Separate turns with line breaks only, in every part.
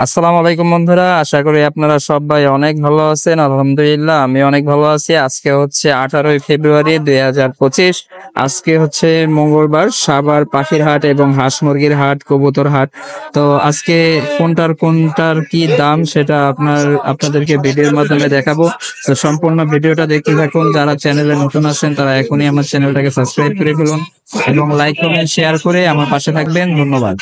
আসসালামু আলাইকুম বন্ধুরা, আশা করি আপনারা সবাই অনেক ভালো আছেন। আলহামদুলিল্লাহ আমি অনেক ভালো আছি। আজকে হচ্ছে 18ই ফেব্রুয়ারি 2025। আজকে হচ্ছে মঙ্গলবার। সাভার পাখির হাট এবং হাঁস মুরগির হাট, কবুতর হাট। তো আজকে কোনটার কি দাম সেটা আপনাদেরকে ভিডিওর মাধ্যমে দেখাবো। তো সম্পূর্ণ ভিডিওটা দেখতে থাকুন। যারা চ্যানেলে নতুন আছেন তারা এখনই আমার চ্যানেলটাকে সাবস্ক্রাইব করে ফেলুন এবং লাইক কমেন্ট শেয়ার করে আমার পাশে থাকবেন। ধন্যবাদ।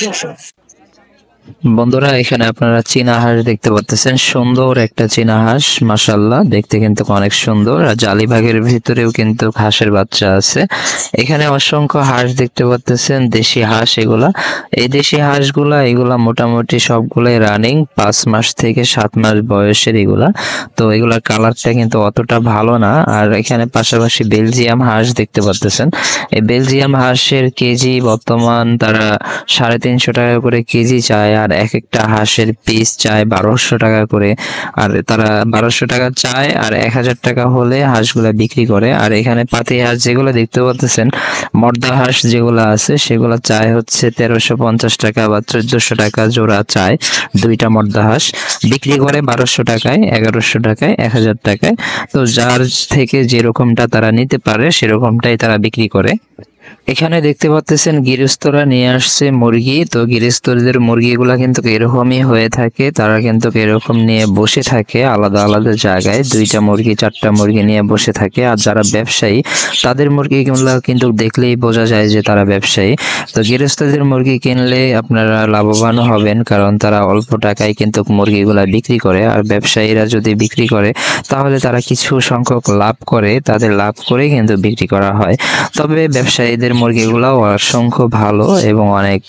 বন্ধুরা, এখানে আপনারা চীনা হাঁস দেখতে পাচ্ছেন। সুন্দর একটা চীনা হাঁস, মাশাআল্লাহ, দেখতে কিন্তু অনেক সুন্দর। আর জালিবাগের ভিতরেও কিন্তু হাঁসের বাচ্চা আছে। এখানে অসংখ্য হাঁস দেখতে পাচ্ছেন, দেশি হাঁস। এই দেশি এগুলা মোটামুটি সবগুলাই রানিং 5 মাস থেকে 7 মাস বয়সের এগুলা। তো এগুলার কালারটা কিন্তু অতটা ভালো না। আর এখানে পাশাপাশি বেলজিয়াম হাঁস দেখতে পাচ্ছেন। এই বেলজিয়াম হাঁসের কেজি বর্তমান তারা 350 টাকা করে কেজি চায়। আর এক একটা হাঁসের পিস চায় 1200 টাকা করে। আর তারা 1200 টাকা চায়, আর 1000 টাকা হলে হাঁসগুলা বিক্রি করে। আর এখানে পাতি হাঁস যেগুলো দেখতে পাচ্ছেন, মর্দা হাঁস যেগুলো আছে সেগুলো চায় হচ্ছে 1350 টাকা বা 1400 টাকা জোড়া চায়। দুইটা মর্দা হাঁস বিক্রি করে 1200 টাকায়, 1100 টাকায়, 1000 টাকায়। তো যার থেকে যেরকমটা তারা নিতে পারে সেরকমটাই তারা বিক্রি করে। এখানে দেখতে পাচ্ছেন গৃহস্থরা নিয়ে আসছে মুরগি। তো গৃহস্থদের মুরগিগুলা কিন্তু এরকমই হয়ে থাকে। তারা কিন্তু এরকম নিয়ে বসে থাকে আলাদা আলাদা জায়গায়, 2টা মুরগি 4টা মুরগি নিয়ে বসে থাকে। আর যারা ব্যবসায়ী তাদের মুরগিগুলা কিন্তু দেখলেই বোঝা যায় যে তারা ব্যবসায়ী। তো গৃহস্থদের মুরগি কিনলে আপনারা লাভবান হবেন, কারণ তারা অল্প টাকায় কিন্তু মুরগিগুলা বিক্রি করে। আর ব্যবসায়ীরা যদি বিক্রি করে তাহলে তারা কিছু সংখ্যক লাভ করে, তাদের লাভ করে কিন্তু বিক্রি করা হয়। তবে ব্যবসায়ীদের মুরগিগুলাও অসংখ্য ভালো এবং অনেক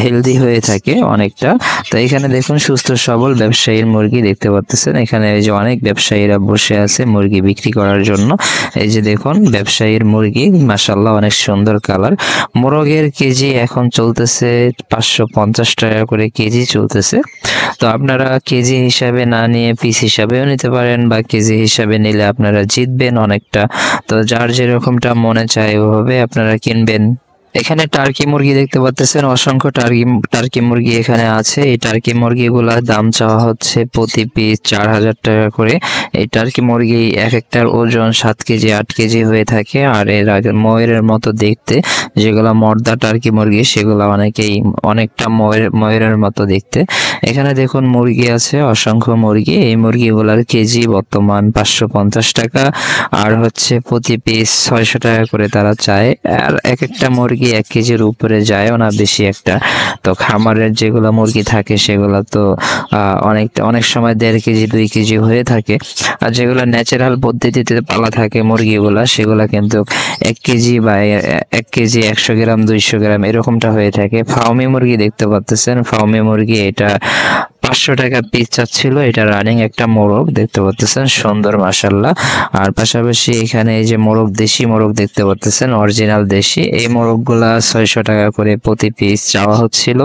হেলদি হয়ে থাকে অনেকটা। তো এখানে দেখুন সুস্থ সবল ব্যবসায়ীর মুরগি দেখতে পাচ্ছেন। এখানে এই যে অনেক ব্যবসায়ীরা বসে আছে মুরগি বিক্রি করার জন্য। এই যে দেখুন ব্যবসায়ীর মুরগি, মাশাআল্লাহ, অনেক সুন্দর কালার। মোরগের কেজি এখন চলতেছে 550 টাকা করে কেজি চলতেছে। তো আপনারা কেজি হিসাবে না নিয়ে পিস হিসাবেও নিতে পারেন, বা কেজি হিসাবে নিলে আপনারা জিতবেন অনেকটা। তো যার যেরকমটা মনে চায় ওভাবে আপনারা কিনবেন। এখানে টার্কি মুরগি দেখতে পাচ্ছেন, অসংখ্য টার্কি মুরগি এখানে আছে। এই টার্কি মুরগিগুলার দাম চাওয়া হচ্ছে প্রতি পিস 4000 টাকা করে। এই টার্কি মুরগি এক একটার ওজন 7 কেজি 8 কেজি হয়ে থাকে। আর এর আগে ময়ূরের মতো দেখতে যেগুলা মর্দা টার্কি মুরগি, সেগুলা অনেকটা ময়ূরের মতো দেখতে। এখানে দেখুন মুরগি আছে, অসংখ্য মুরগি। এই মুরগিগুলার কেজি বর্তমান 550 টাকা, আর হচ্ছে প্রতি পিস 600 টাকা করে তারা চায়। আর এক একটা মুরগি 1 কেজির উপরে যায়ও না বেশি একটা। তো খামারের যেগুলা মুরগি থাকে সেগুলা তো অনেক সময় 1.5 কেজি 2 কেজি হয়ে থাকে। আর যেগুলা ন্যাচারাল পদ্ধতিতে পালা থাকে মুরগিগুলা, সেগুলা কিন্তু 1 কেজি বা 1 কেজি 100 গ্রাম 200 গ্রাম এরকমটা হয়ে থাকে। ফার্মি মুরগি দেখতে পাচ্ছেন, ফার্মি মুরগি এটা 500 টাকা পিস চাচ্ছিল। এটা রানিং একটা মোরগ দেখতে পাচ্ছেন, সুন্দর মাশাআল্লাহ। আর পাশাপাশি এখানে এই যে দেশি মোরগ দেখতে পাচ্ছেন, অরিজিনাল দেশি। এই মোরগগুলা 600 টাকা করে প্রতি পিস চাওয়া হচ্ছিল।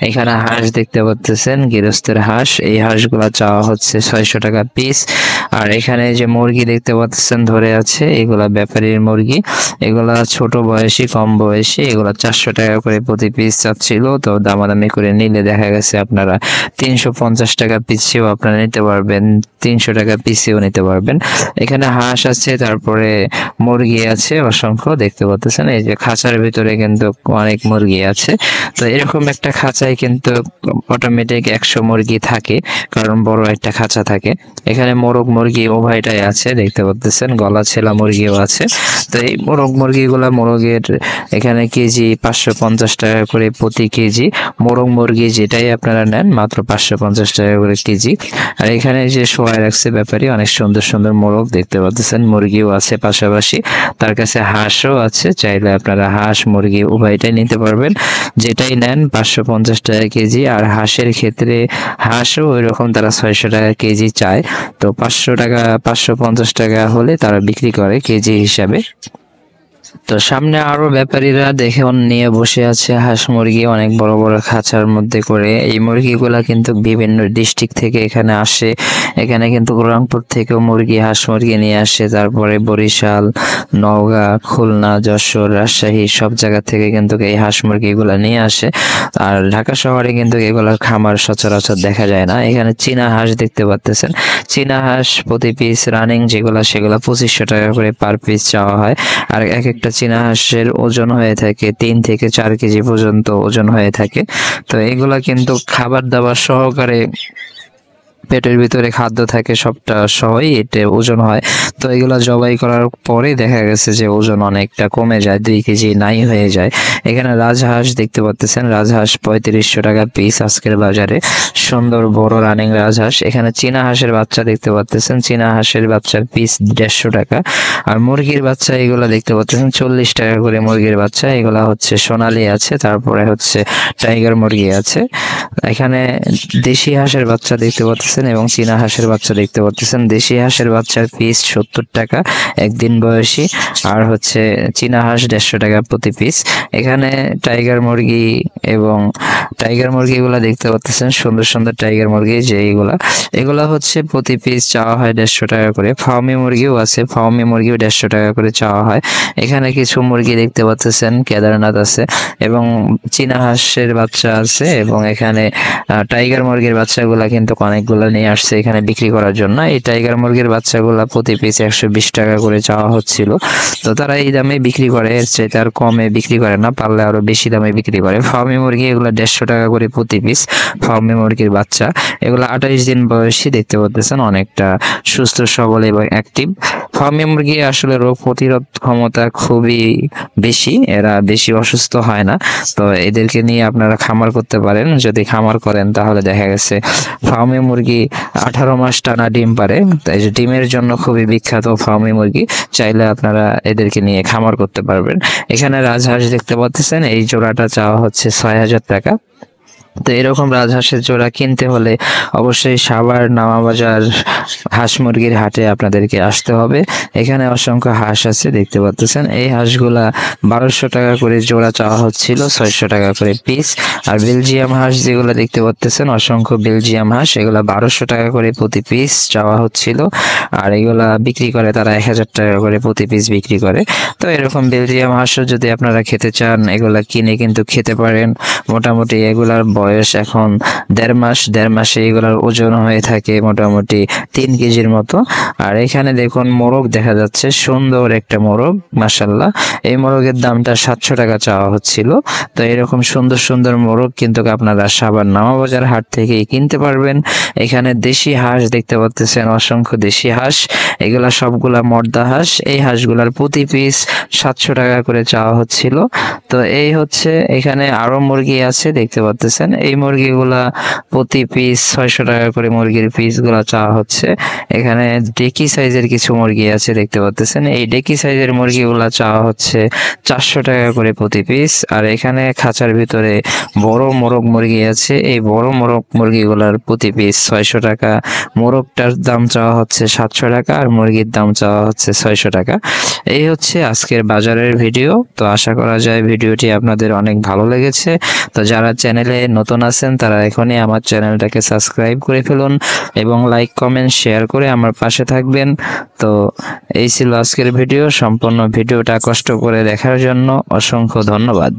এখানে হাঁস দেখতে পাচ্ছেন, গৃহস্থের হাঁস। এই হাঁসগুলা চাওয়া হচ্ছে 600 টাকা পিস। আর এখানে যে মুরগি দেখতে পাচ্ছেন ধরে আছে, এগুলা ব্যাপারীর মুরগি। এগুলা ছোট বয়সী, কম বয়সী। এগুলা 400 টাকা করে প্রতি পিস চাচ্ছিল। তো দামাদামি করে নিলে দেখা গেছে আপনারা 350 টাকা পিসেও আপনারা নিতে পারবেন, 300 টাকা পিসেও নিতে পারবেন। এখানে হাঁস আছে, তারপরে মুরগি আছে অসংখ্য দেখতে পাচ্ছেন। এই যে খাঁচার ভিতরে কিন্তু অনেক মুরগি আছে। তো এরকম একটা খাঁচায় কিন্তু অটোমেটিক 100 মুরগি থাকে, কারণ বড় একটা খাঁচা থাকে। এখানে মোরগ মুরগি উভয়টাই আছে দেখতে পাচ্ছেন, গলা ছেলা মুরগিও আছে। তো এই মোরগের এখানে কেজি 550 টাকা করে প্রতি কেজি। মোরগ মুরগি যেটাই আপনারা নেন মাত্র 550 টাকা করে কেজি। আর এখানে যে শোয়া রাখছে ব্যাপারী, অনেক সুন্দর সুন্দর মোরগ দেখতে পাচ্ছেন। মুরগিও আছে পাশাপাশি, তার কাছে হাঁসও আছে। চাইলে আপনারা হাঁস মুরগি উভয়টাই নিতে পারবেন, যেটাই নেন 550 টাকা কেজি। আর হাঁসের ক্ষেত্রে হাঁসও ওই রকম, তারা 600 টাকা কেজি চায়। তো 500 টাকা 550 টাকা হলে তারা বিক্রি করে কেজি হিসাবে। তো সামনে আরো ব্যাপারীরা দেখে নিয়ে বসে আছে হাঁস মুরগি অনেক বড় বড় খাঁচার মধ্যে করে। এই মুরগিগুলা কিন্তু বিভিন্ন ডিস্ট্রিক্ট থেকে এখানে আসে। এখানে কিন্তু রংপুর থেকেও মুরগি হাঁস মুরগি নিয়ে আসে, তারপরে বরিশাল, নওগাঁ, খুলনা, যশোর, রাজশাহী সব জায়গা থেকে কিন্তু এই হাঁস মুরগিগুলা নিয়ে আসে। আর ঢাকা শহরে কিন্তু এগুলার খামার সচরাচর দেখা যায় না। এখানে চীনা হাঁস দেখতে পাচ্ছেন। চীনা হাঁস প্রতি পিস রানিং যেগুলা সেগুলা 2500 টাকা করে পার পিস চাওয়া হয়। আর এক একটা চীনা হাঁসের ওজন হয়ে থাকে 3 থেকে 4 কেজি পর্যন্ত ওজন হয়ে থাকে। তো এগুলা কিন্তু খাবার দাবার সহকারে পেটের ভিতরে খাদ্য থাকে সবটা সহই এটা ওজন হয়। তো এগুলা জবাই করার পরে দেখা গেছে যে ওজন অনেকটা কমে যায়, 2 কেজি নাই হয়ে যায়। এখানে রাজহাঁস দেখতে পাচ্ছেন, রাজহাঁস 3500 টাকা পিস আজকের বাজারে। সুন্দর বড় রানিং রাজহাঁস। এখানে চীনা হাঁসের বাচ্চা দেখতে পাচ্ছেন, চীনা হাঁসের বাচ্চার পিস 150 টাকা। আর মুরগির বাচ্চা এগুলা দেখতে পাচ্ছেন 40 টাকা করে মুরগির বাচ্চা। এগুলা হচ্ছে সোনালী আছে, তারপরে হচ্ছে টাইগার মুরগি আছে। এখানে দেশি হাঁসের বাচ্চা দেখতে পাচ্ছেন এবং চীনা হাঁসের বাচ্চা দেখতে পাচ্ছেন। দেশি হাঁসের বাচ্চার পিস 70 টাকা একদিন বয়সী, আর হচ্ছে চীনা হাঁস 150 টাকা প্রতি পিস। এখানে টাইগার মুরগি এবং টাইগার মুরগিগুলা দেখতে পাচ্ছেন, সুন্দর সুন্দর টাইগার মুরগি যে এগুলা হচ্ছে প্রতি পিস চাওয়া হয় 150 টাকা করে। ফার্মি মুরগিও আছে, ফার্মি মুরগিও 150 টাকা করে চাওয়া হয়। এখানে কিছু মুরগি দেখতে পাচ্ছেন, কেদারনাথ আছে এবং চীনা হাঁসের বাচ্চা আছে এবং এখানে টাইগার মুরগির বাচ্চাগুলা কিন্তু অনেকগুলো নিয়ে আসছে এখানে বিক্রি করার জন্য। এই টাইগার মুরগির বাচ্চাগুলা প্রতি পিস 120 টাকা করে চাওয়া হচ্ছিল। তো তারা এই দামে বিক্রি করে, এর চাইতে আর কমে বিক্রি করে না, পারলে আরো বেশি দামে বিক্রি করে। ফার্মি মুরগি এগুলা 150 টাকা করে প্রতি পিস। ফার্মি মুরগির বাচ্চা এগুলা 28 দিন বয়সী দেখতে পাচ্ছেন, অনেকটা সুস্থ সবল এবং অ্যাক্টিভ। ফার্মি মুরগি আসলে রোগ প্রতিরোধ ক্ষমতা খুবই বেশি, এরা বেশি অসুস্থ হয় না। তো এদেরকে নিয়ে আপনারা খামার করতে পারেন। যদি খামার করেন তাহলে দেখা গেছে ফার্মি মুরগি 18 মাস টানা ডিম পারে। তাই যে ডিমের জন্য খুবই বিখ্যাত ফার্মি মুরগি। চাইলে আপনারা এদেরকে নিয়ে খামার করতে পারবেন। এখানে রাজহাঁস দেখতে পাচ্ছেন, এই জোড়াটা চাওয়া হচ্ছে 6000 টাকা। তো এরকম রাজহাঁসের জোড়া কিনতে হলে অবশ্যই সাভার নামাবাজার হাঁস মুরগির হাটে আপনাদেরকে আসতে হবে। এখানে অসংখ্য হাঁস আছে দেখতে পাচ্ছেন। এই হাঁসগুলা 1200 টাকা করে জোড়া চাওয়া হচ্ছিল, 600 টাকা করে পিস। আর বেলজিয়াম হাঁস যেগুলো দেখতে পাচ্ছেন, অসংখ্য বেলজিয়াম হাঁস, এগুলা 1200 টাকা করে প্রতি পিস চাওয়া হচ্ছিল। আর এগুলা বিক্রি করে তারা 1000 টাকা করে প্রতি পিস বিক্রি করে। তো এরকম বেলজিয়াম হাঁসও যদি আপনারা খেতে চান, এগুলা কিনে কিন্তু খেতে পারেন। মোটামুটি এগুলার বয়স এখন 1.5 মাসে এগুলার ওজন হয়ে থাকে মোটামুটি 3 কেজির মতো। আর এখানে দেখুন মোরগ দেখা যাচ্ছে, সুন্দর একটা মোরগ মাশাআল্লাহ। এই মোরগের দামটা 700 টাকা চাওয়া হচ্ছিল। তো এরকম সুন্দর সুন্দর মোরগ কিন্তু আপনারা সাভার নামাবাজার হাট থেকে কিনতে পারবেন। এখানে দেশি হাঁস দেখতে পাচ্ছেন, অসংখ্য দেশি হাঁস, এগুলা সবগুলা মর্দা হাঁস। এই হাঁসগুলার প্রতি পিস 700 টাকা করে চাওয়া হচ্ছিল। তো এই হচ্ছে, এখানে আরো মুরগি আছে দেখতে পাচ্ছেন। এই মুরগিগুলা প্রতি পিস 600 টাকা করে মুরগির পিস গুলা চাওয়া হচ্ছে। এখানে ডেকি সাইজের কিছু মুরগি আছে দেখতে পাচ্ছেন। এই ডেকি সাইজের মুরগিগুলা চাওয়া হচ্ছে 400 টাকা করে প্রতি পিস। আর এখানে খাঁচার ভিতরে বড় মোরগ মুরগি আছে, এই বড় মোরগ মুরগিগুলার প্রতি পিস 600 টাকা। মোরগটার দাম চাওয়া হচ্ছে 700 টাকা আর মুরগির দাম চাওয়া হচ্ছে 600 টাকা। এই হচ্ছে আজকের বাজারের ভিডিও। তো আশা করা যায় ভিডিওটি আপনাদের অনেক ভালো লেগেছে। তো যারা চ্যানেলে নতুন আছেন তারা এখনই আমার চ্যানেলটাকে সাবস্ক্রাইব করে ফেলুন এবং লাইক কমেন্ট শেয়ার করে আমার পাশে থাকবেন। তো এই ছিল আজকের ভিডিও। সম্পূর্ণ ভিডিওটা কষ্ট করে দেখার জন্য অসংখ্য ধন্যবাদ।